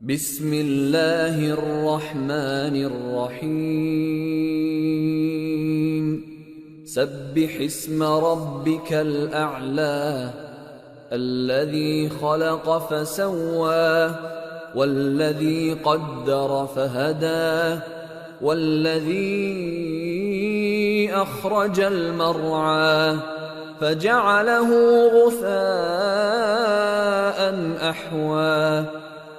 بسم الله الرحمن الرحيم سبح اسم ربك الأعلى الذي خلق فسوى والذي قدر فهدى والذي أخرج المرعى فجعله غثاء أحوى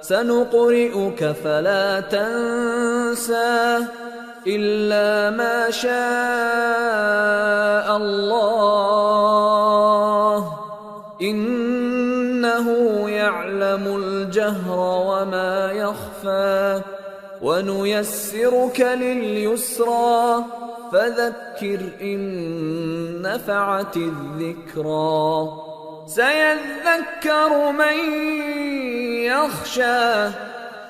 سنقرئك فلا تنسى إلا ما شاء الله إنه يعلم الجهر وما يخفى ونيسرك لليسرى فذكر إن نفعت الذكرى سيذكر من يخشى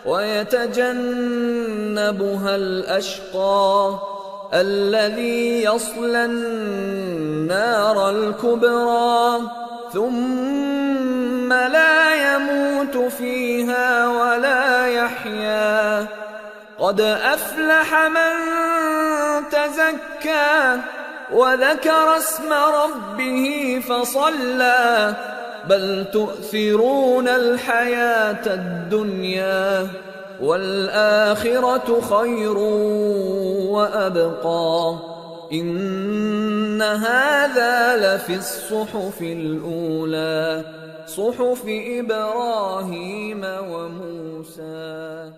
ويتجنبها الأشقى الذي يصلى النار الكبرى ثم لا يموت فيها ولا يحيا قد أفلح من تزكى وذكر اسم ربه فصلى بل تؤثرون الحياة الدنيا والآخرة خير وأبقى إن هذا لفي الصحف الأولى صحف إبراهيم وموسى.